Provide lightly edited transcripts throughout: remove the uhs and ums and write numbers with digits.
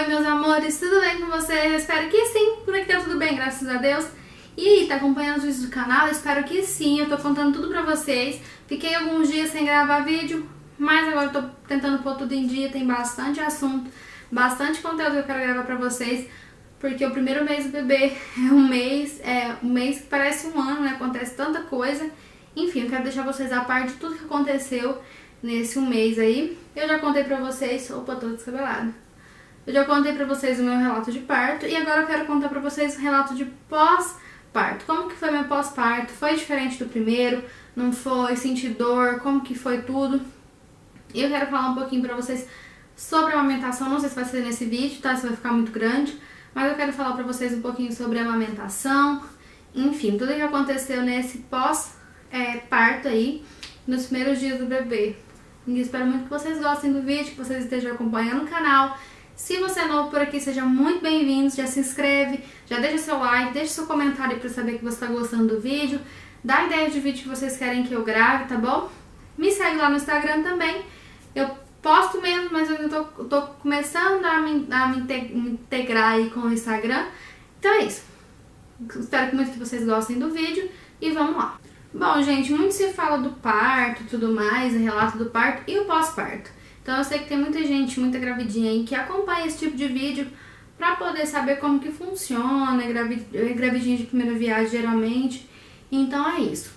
Oi, meus amores, tudo bem com vocês? Espero que sim, por aqui tá tudo bem, graças a Deus. E aí, tá acompanhando os vídeos do canal? Espero que sim, eu tô contando tudo pra vocês. Fiquei alguns dias sem gravar vídeo, mas agora eu tô tentando pôr tudo em dia, tem bastante assunto, bastante conteúdo que eu quero gravar pra vocês. Porque o primeiro mês do bebê é um mês que parece um ano, né? Acontece tanta coisa. Enfim, eu quero deixar vocês a par de tudo que aconteceu nesse um mês aí. Eu já contei pra vocês, opa, tô descabelada. Eu já contei pra vocês o meu relato de parto e agora eu quero contar pra vocês o relato de pós-parto. Como que foi meu pós-parto? Foi diferente do primeiro? Não foi? Senti dor? Como que foi tudo? E eu quero falar um pouquinho pra vocês sobre a amamentação. Não sei se vai ser nesse vídeo, tá? Se vai ficar muito grande. Mas eu quero falar pra vocês um pouquinho sobre a amamentação. Enfim, tudo que aconteceu nesse pós-parto aí, nos primeiros dias do bebê. E espero muito que vocês gostem do vídeo, que vocês estejam acompanhando o canal. Se você é novo por aqui, seja muito bem-vindo, já se inscreve, já deixa seu like, deixa seu comentário para saber que você está gostando do vídeo, dá ideia de vídeo que vocês querem que eu grave, tá bom? Me segue lá no Instagram também, eu posto mesmo, mas eu ainda tô começando a me integrar aí com o Instagram, então é isso. Espero muito que vocês gostem do vídeo e vamos lá. Bom, gente, muito se fala do parto e tudo mais, o relato do parto e o pós-parto. Então eu sei que tem muita gente, muita gravidinha aí que acompanha esse tipo de vídeo pra poder saber como que funciona, gravidinha de primeira viagem geralmente. Então é isso.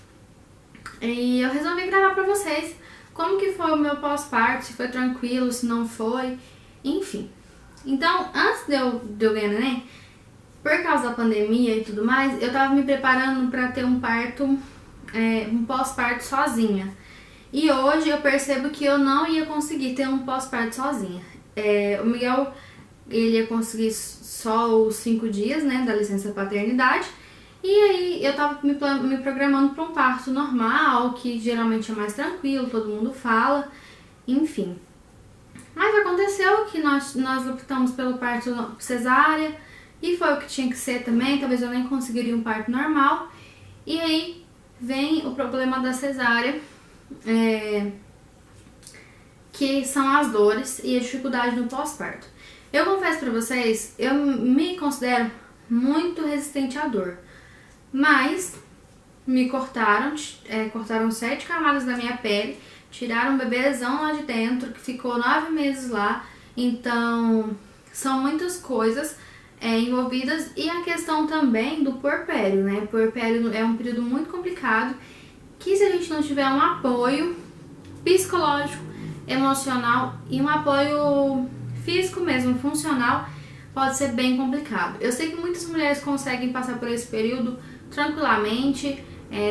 E eu resolvi gravar pra vocês como que foi o meu pós-parto, se foi tranquilo, se não foi, enfim. Então, antes de eu ganhar neném, por causa da pandemia e tudo mais, eu tava me preparando pra ter um parto, um pós-parto sozinha. E hoje eu percebo que eu não ia conseguir ter um pós-parto sozinha. O Miguel, ele ia conseguir só os 5 dias, né, da licença paternidade. E aí eu tava me programando para um parto normal, que geralmente é mais tranquilo, todo mundo fala, enfim. Mas aconteceu que nós optamos pelo parto cesárea, e foi o que tinha que ser também, talvez eu nem conseguiria um parto normal. E aí vem o problema da cesárea, que são as dores e a dificuldade no pós-parto. Eu confesso pra vocês, eu me considero muito resistente à dor, mas me cortaram 7 camadas da minha pele, tiraram um bebezão lá de dentro, que ficou 9 meses lá, então são muitas coisas envolvidas, e a questão também do puerpério, né? O puerpério é um período muito complicado, que se a gente não tiver um apoio psicológico, emocional e um apoio físico mesmo, funcional, pode ser bem complicado. Eu sei que muitas mulheres conseguem passar por esse período tranquilamente,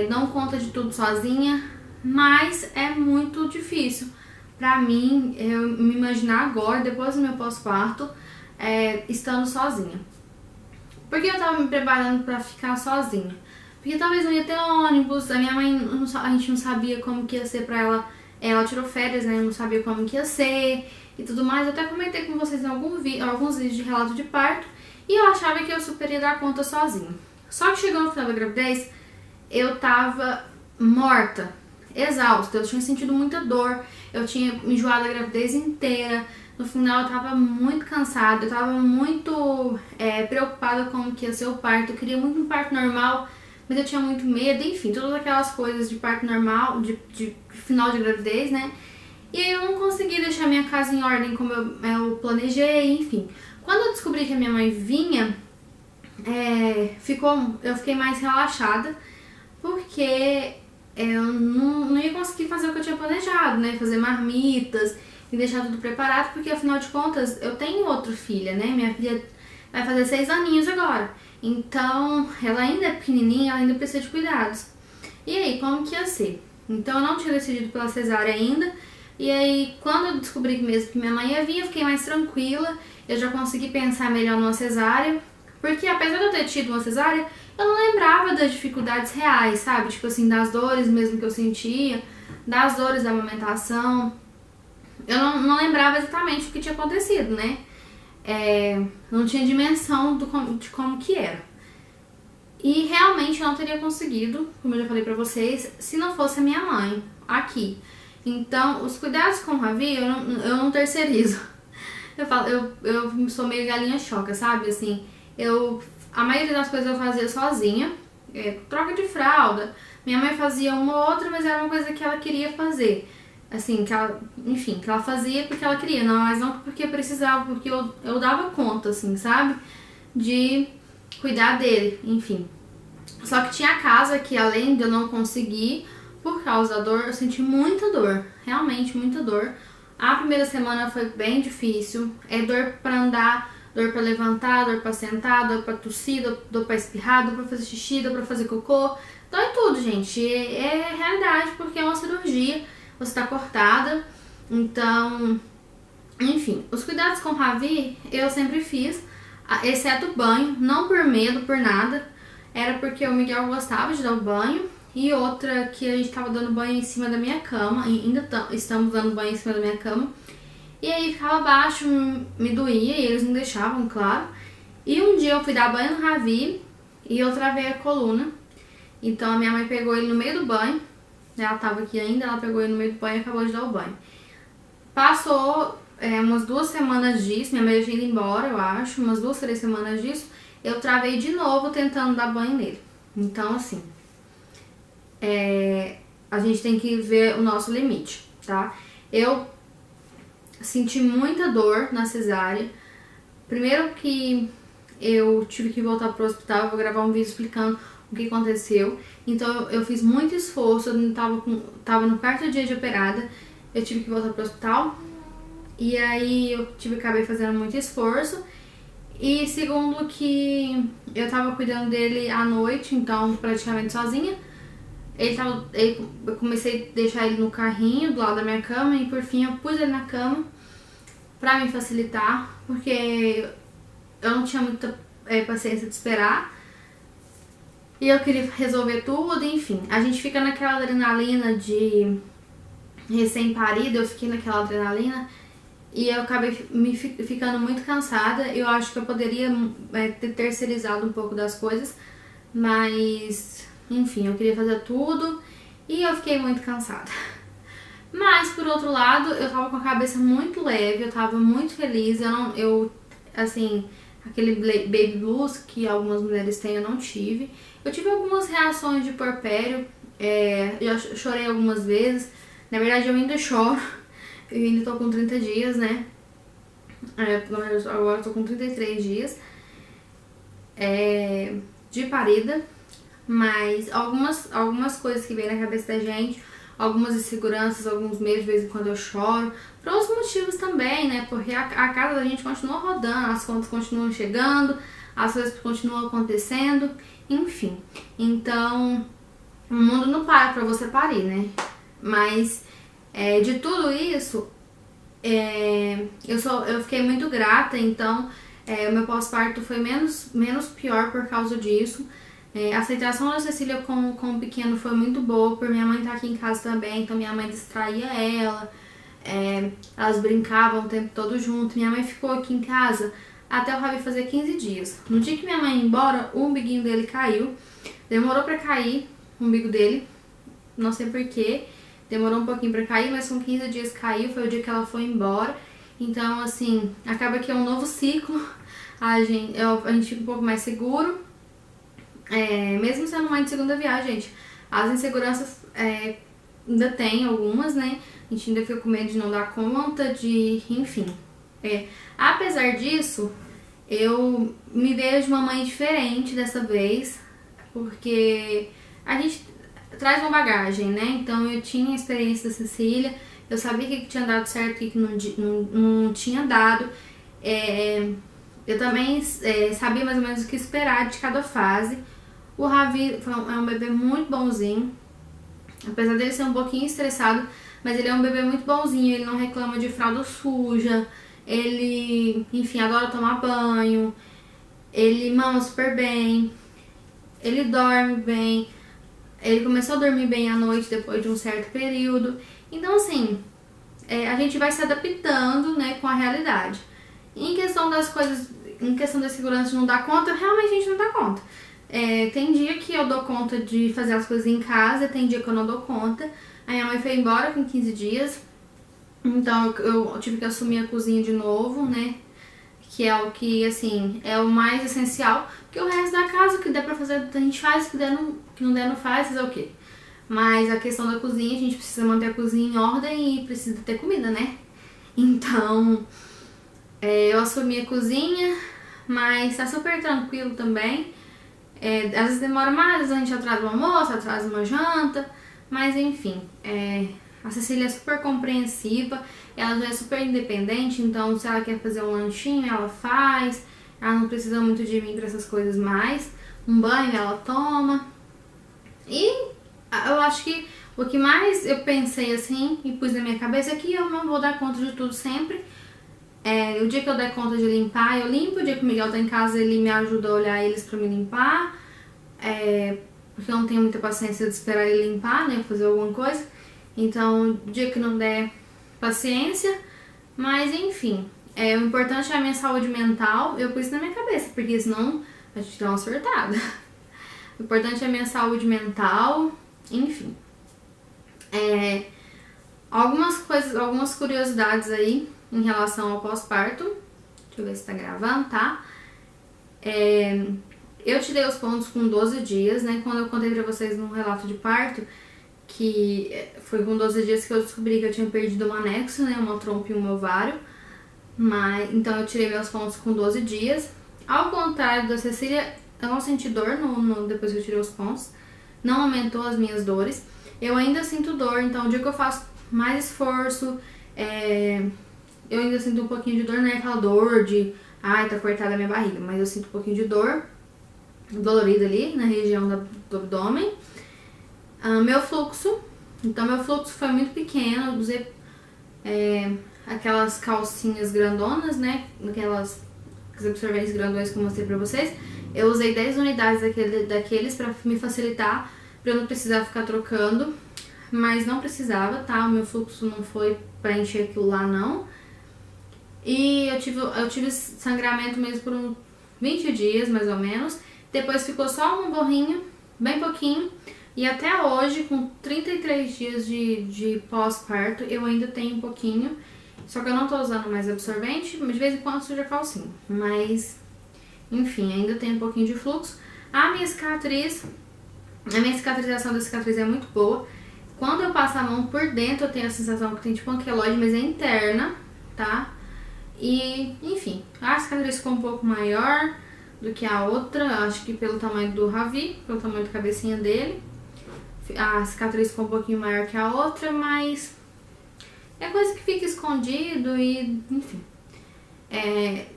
dão conta de tudo sozinha, mas é muito difícil pra mim eu me imaginar agora, depois do meu pós-parto, estando sozinha. Porque eu tava me preparando pra ficar sozinha. Porque talvez não ia ter ônibus, a minha mãe, a gente não sabia como que ia ser pra ela. Ela tirou férias, né, eu não sabia como que ia ser e tudo mais. Eu até comentei com vocês em alguns vídeos de relato de parto, e eu achava que eu super ia dar conta sozinha. Só que chegou no final da gravidez, eu tava morta, exausta, eu tinha sentido muita dor, eu tinha enjoado a gravidez inteira. No final eu tava muito cansada, eu tava muito preocupada com o que ia ser o parto. Eu queria muito um parto normal, mas eu tinha muito medo, enfim, todas aquelas coisas de parto normal, de final de gravidez, né? E aí eu não consegui deixar minha casa em ordem como eu planejei, enfim. Quando eu descobri que a minha mãe vinha, eu fiquei mais relaxada, porque eu não ia conseguir fazer o que eu tinha planejado, né? Fazer marmitas e deixar tudo preparado, porque afinal de contas eu tenho outra filha, né? Minha filha vai fazer 6 aninhos agora. Então, ela ainda é pequenininha, ela ainda precisa de cuidados. E aí, como que ia ser? Então, eu não tinha decidido pela cesárea ainda. E aí, quando eu descobri mesmo que minha mãe ia vir, eu fiquei mais tranquila. Eu já consegui pensar melhor numa cesárea. Porque, apesar de eu ter tido uma cesárea, eu não lembrava das dificuldades reais, sabe? Tipo assim, das dores mesmo que eu sentia, das dores da amamentação. Eu não lembrava exatamente o que tinha acontecido, né? Não tinha dimensão de como que era. E realmente eu não teria conseguido, como eu já falei pra vocês, se não fosse a minha mãe aqui. Então, os cuidados com o Ravi eu não terceirizo. Eu sou meio galinha choca, sabe? Assim, a maioria das coisas eu fazia sozinha, troca de fralda. Minha mãe fazia uma ou outra, mas era uma coisa que ela queria fazer. Assim, que ela fazia porque ela queria, não, mas não porque precisava, porque eu dava conta, assim, sabe? De cuidar dele, enfim. Só que tinha casa que, além de eu não conseguir, por causa da dor, eu senti muita dor, realmente muita dor. A primeira semana foi bem difícil, dor pra andar, dor pra levantar, dor pra sentar, dor pra tossir, dor pra espirrar, dor pra fazer xixi, dor pra fazer cocô. Dói tudo, gente, é realidade, porque é uma cirurgia, você tá cortada. Então, enfim, os cuidados com o Ravi eu sempre fiz, exceto o banho, não por medo, por nada. Era porque o Miguel gostava de dar o banho. E outra que a gente tava dando banho em cima da minha cama. Ainda estamos dando banho em cima da minha cama. E aí ficava baixo, me doía e eles não deixavam, claro. E um dia eu fui dar banho no Ravi e eu travei a coluna. Então a minha mãe pegou ele no meio do banho. Ela tava aqui ainda, ela pegou ele no meio do banho e acabou de dar o banho. Passou umas 2 semanas disso, minha mãe já tinha ido embora, eu acho. Umas 2, 3 semanas disso. Eu travei de novo tentando dar banho nele. Então, assim, a gente tem que ver o nosso limite, tá? Eu senti muita dor na cesárea. Primeiro que eu tive que voltar pro hospital, eu vou gravar um vídeo explicando o que aconteceu. Então, eu fiz muito esforço, eu tava no 4º dia de operada, eu tive que voltar pro hospital. E aí, eu acabei fazendo muito esforço. E segundo que eu tava cuidando dele à noite, então praticamente sozinha. Eu comecei a deixar ele no carrinho do lado da minha cama e por fim eu pus ele na cama pra me facilitar, porque eu não tinha muita paciência de esperar. E eu queria resolver tudo, enfim. A gente fica naquela adrenalina de recém-parida, eu fiquei naquela adrenalina. E eu acabei ficando muito cansada. Eu acho que eu poderia ter terceirizado um pouco das coisas. Mas, enfim, eu queria fazer tudo. E eu fiquei muito cansada. Mas, por outro lado, eu tava com a cabeça muito leve. Eu tava muito feliz. Assim, aquele baby blues que algumas mulheres têm, eu não tive. Eu tive algumas reações de puerpério. Eu chorei algumas vezes. Na verdade, eu ainda choro. Eu ainda tô com 30 dias, né? Agora eu tô com 33 dias de parida. Mas algumas coisas que vêm na cabeça da gente, algumas inseguranças, alguns medos, de vez em quando eu choro. Por outros motivos também, né? Porque a casa da gente continua rodando, as contas continuam chegando, as coisas continuam acontecendo, enfim. Então, o mundo não para pra você parir, né? Mas de tudo isso, eu fiquei muito grata, então o meu pós-parto foi menos pior por causa disso. A aceitação da Cecília com o pequeno foi muito boa, por minha mãe estar aqui em casa também, então minha mãe distraía ela, elas brincavam o tempo todo junto. Minha mãe ficou aqui em casa até o Ravi fazer 15 dias. No dia que minha mãe ia embora, o umbiguinho dele caiu, demorou pra cair o umbigo dele, não sei porquê. Demorou um pouquinho pra cair, mas com 15 dias caiu, foi o dia que ela foi embora. Então, assim, acaba que é um novo ciclo. A gente fica um pouco mais seguro. Mesmo sendo mãe de segunda viagem, gente, as inseguranças ainda tem algumas, né? A gente ainda fica com medo de não dar conta, enfim. Apesar disso, eu me vejo uma mãe diferente dessa vez, porque a gente traz uma bagagem, né? Então eu tinha a experiência da Cecília, eu sabia o que tinha dado certo e o que não tinha dado. Eu também sabia mais ou menos o que esperar de cada fase. O Ravi é um bebê muito bonzinho, apesar dele ser um pouquinho estressado, mas ele é um bebê muito bonzinho, ele não reclama de fralda suja, ele, enfim, adora tomar banho, ele mama super bem, ele dorme bem. Ele começou a dormir bem à noite depois de um certo período. Então, assim, a gente vai se adaptando, né, com a realidade. Em questão das coisas, em questão da segurança de não dar conta, realmente a gente não dá conta. Tem dia que eu dou conta de fazer as coisas em casa, tem dia que eu não dou conta. A minha mãe foi embora com 15 dias. Então eu tive que assumir a cozinha de novo, né? Que é o que, assim, é o mais essencial. Porque o resto da casa, o que der pra fazer, a gente faz, o que não der, não faz, fazer o quê? Mas a questão da cozinha, a gente precisa manter a cozinha em ordem e precisa ter comida, né? Então, eu assumi a cozinha, mas tá super tranquilo também. Às vezes demora mais, às vezes a gente atrasa o almoço, atrasa uma janta, mas enfim, a Cecília é super compreensiva, ela já é super independente, então se ela quer fazer um lanchinho, ela faz, ela não precisa muito de mim pra essas coisas mais, um banho ela toma, e eu acho que o que mais eu pensei assim e pus na minha cabeça é que eu não vou dar conta de tudo sempre. O dia que eu der conta de limpar, eu limpo. O dia que o Miguel tá em casa, ele me ajuda a olhar eles pra me limpar. Porque eu não tenho muita paciência de esperar ele limpar, né? Fazer alguma coisa. Então, o dia que não der, paciência. Mas, enfim. O importante é a minha saúde mental. Eu pus isso na minha cabeça, porque senão a gente dá uma surtada. O importante é a minha saúde mental. Enfim. Algumas coisas, algumas curiosidades aí em relação ao pós-parto. Deixa eu ver se tá gravando, tá? Eu tirei os pontos com 12 dias, né? Quando eu contei pra vocês no relato de parto, que foi com 12 dias que eu descobri que eu tinha perdido um anexo, né? Uma trompa e um ovário. Então eu tirei meus pontos com 12 dias. Ao contrário da Cecília, eu não senti dor depois que eu tirei os pontos. Não aumentou as minhas dores. Eu ainda sinto dor, então o dia que eu faço mais esforço, eu ainda sinto um pouquinho de dor, não é aquela dor de, ai, tá cortada a minha barriga, mas eu sinto um pouquinho de dor, dolorida ali na região do abdômen. Meu fluxo foi muito pequeno, eu usei aquelas calcinhas grandonas, né, aqueles absorventes grandões que eu mostrei pra vocês. Eu usei 10 unidades daqueles pra me facilitar, pra eu não precisar ficar trocando, mas não precisava, tá? O meu fluxo não foi pra encher aquilo lá, não. E eu tive sangramento mesmo por uns 20 dias, mais ou menos. Depois ficou só um borrinho, bem pouquinho. E até hoje, com 33 dias de pós-parto, eu ainda tenho um pouquinho. Só que eu não tô usando mais absorvente, mas de vez em quando suja a calcinha. Mas, enfim, ainda tenho um pouquinho de fluxo. A minha cicatrização da cicatriz é muito boa. Quando eu passo a mão por dentro, eu tenho a sensação que tem tipo um queloide, mas é interna, tá? E, enfim, a cicatriz ficou um pouco maior do que a outra, acho que pelo tamanho do Ravi, pelo tamanho da cabecinha dele. A cicatriz ficou um pouquinho maior que a outra, mas é coisa que fica escondido e, enfim.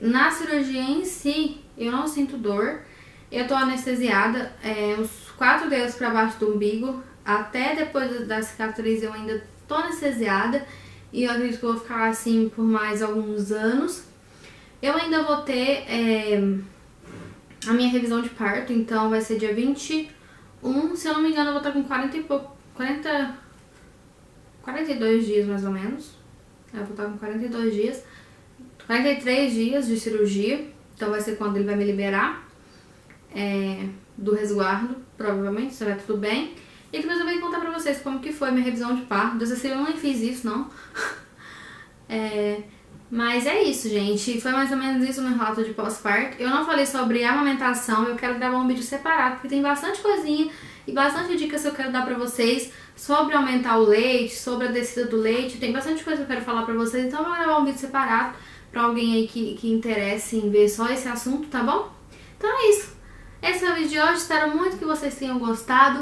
Na cirurgia em si, eu não sinto dor. Eu tô anestesiada, os 4 dedos pra baixo do umbigo, até depois da cicatriz eu ainda tô anestesiada. E eu acredito que eu vou ficar assim por mais alguns anos. Eu ainda vou ter a minha revisão de parto, então vai ser dia 21. Se eu não me engano, eu vou estar com 42 dias mais ou menos. Eu vou estar com 42 dias. 43 dias de cirurgia. Então vai ser quando ele vai me liberar do resguardo, provavelmente, se vai tudo bem. E que eu resolvi contar pra vocês como que foi minha revisão de parto. Da Cecília eu nem fiz isso, não. Mas é isso, gente. Foi mais ou menos isso no relato de pós-parto. Eu não falei sobre amamentação. Eu quero gravar um vídeo separado, porque tem bastante coisinha e bastante dicas que eu quero dar pra vocês sobre aumentar o leite, sobre a descida do leite. Tem bastante coisa que eu quero falar pra vocês. Então eu vou gravar um vídeo separado pra alguém aí que interesse em ver só esse assunto, tá bom? Então é isso. Esse é o vídeo de hoje. Espero muito que vocês tenham gostado.